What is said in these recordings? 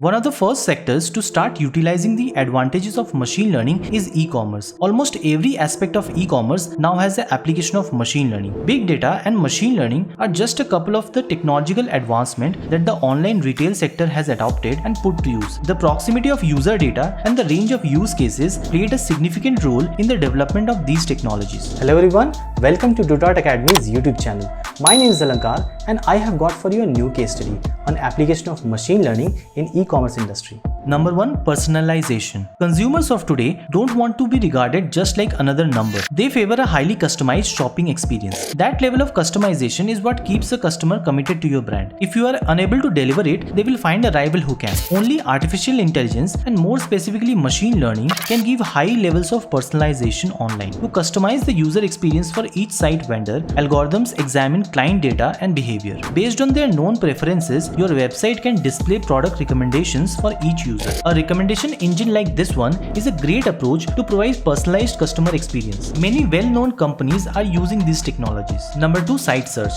One of the first sectors to start utilizing the advantages of machine learning is e-commerce. Almost every aspect of e-commerce now has the application of machine learning. Big data and machine learning are just a couple of the technological advancements that the online retail sector has adopted and put to use. The proximity of user data and the range of use cases played a significant role in the development of these technologies. Hello everyone, welcome to Tutort Academy's YouTube channel. My name is Alankar and I have got for you a new case study on application of machine learning in e-commerce industry. Number 1. Personalization. Consumers of today don't want to be regarded just like another number. They favor a highly customized shopping experience. That level of customization is what keeps a customer committed to your brand. If you are unable to deliver it, they will find a rival who can. Only artificial intelligence and more specifically machine learning can give high levels of personalization online. To customize the user experience for each site vendor, algorithms examine client data and behavior. Based on their known preferences, your website can display product recommendations for each user. A recommendation engine like this one is a great approach to provide personalized customer experience. Many well-known companies are using these technologies. Number 2. Site search.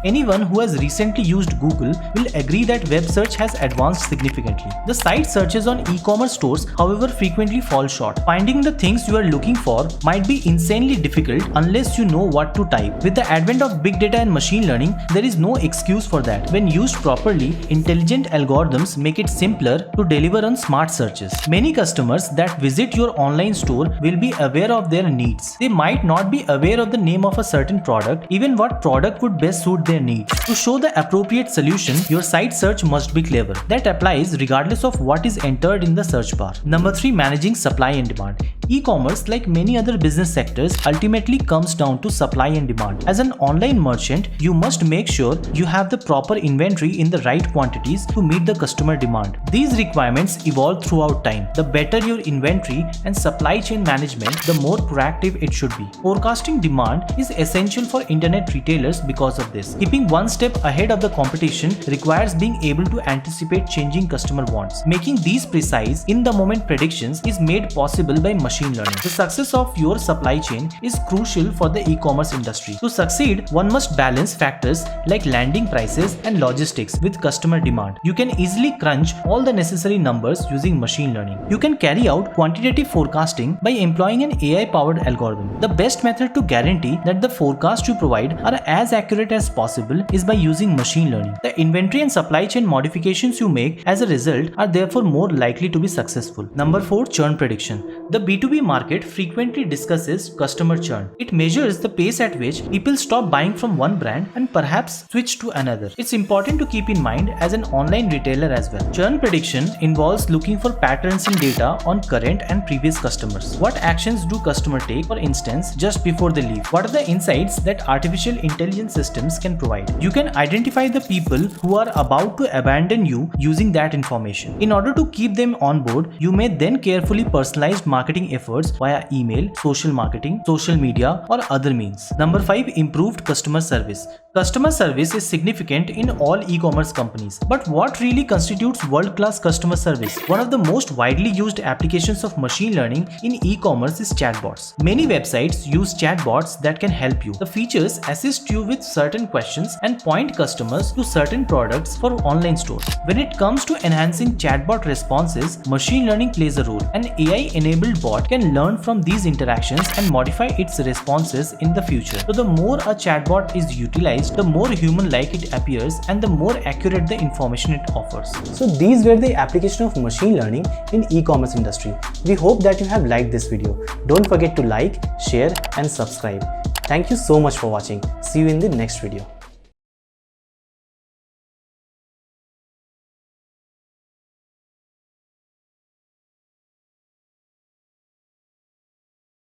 Anyone who has recently used Google will agree that web search has advanced significantly. The site searches on e-commerce stores, however, frequently fall short. Finding the things you are looking for might be insanely difficult unless you know what to type. With the advent of big data and machine learning, there is no excuse for that. When used properly, intelligent algorithms make it simpler to deliver on smart searches. Many customers that visit your online store will be aware of their needs. They might not be aware of the name of a certain product, even what product would best suit their needs. To show the appropriate solution, your site search must be clever. That applies regardless of what is entered in the search bar. Number 3. Managing supply and demand. E-commerce, like many other business sectors, ultimately comes down to supply and demand. As an online merchant, you must make sure you have the proper inventory in the right quantities to meet the customer demand. These requirements evolve throughout time. The better your inventory and supply chain management, the more proactive it should be. Forecasting demand is essential for internet retailers because of this. Keeping one step ahead of the competition requires being able to anticipate changing customer wants. Making these precise, in-the-moment predictions is made possible by machine learning. The success of your supply chain is crucial for the e-commerce industry. To succeed, one must balance factors like landing prices and logistics with customer demand. You can easily crunch all the necessary numbers using machine learning. You can carry out quantitative forecasting by employing an AI-powered algorithm. The best method to guarantee that the forecasts you provide are as accurate as possible is by using machine learning. The inventory and supply chain modifications you make as a result are therefore more likely to be successful. Number 4. Churn prediction. The B2B market frequently discusses customer churn. It measures the pace at which people stop buying from one brand and perhaps switch to another. It's important to keep in mind as an online retailer as well. Churn prediction involves looking for patterns in data on current and previous customers. What actions do customers take, for instance, just before they leave? What are the insights that artificial intelligence systems can provide? You can identify the people who are about to abandon you using that information. In order to keep them on board, you may then carefully personalize marketing efforts via email, social marketing, social media, or other means. Number 5. Improved customer service. Customer service is significant in all e-commerce companies. But what really constitutes world-class customer service? One of the most widely used applications of machine learning in e-commerce is chatbots. Many websites use chatbots that can help you. The features assist you with certain questions and point customers to certain products for online stores. When it comes to enhancing chatbot responses, machine learning plays a role. An AI-enabled bot can learn from these interactions and modify its responses in the future. So the more a chatbot is utilized, the more human-like it appears and the more accurate the information it offers. So these were the application of machine learning in e-commerce industry. We hope that you have liked this video. Don't forget to like, share and subscribe. Thank you so much for watching. See you in the next video.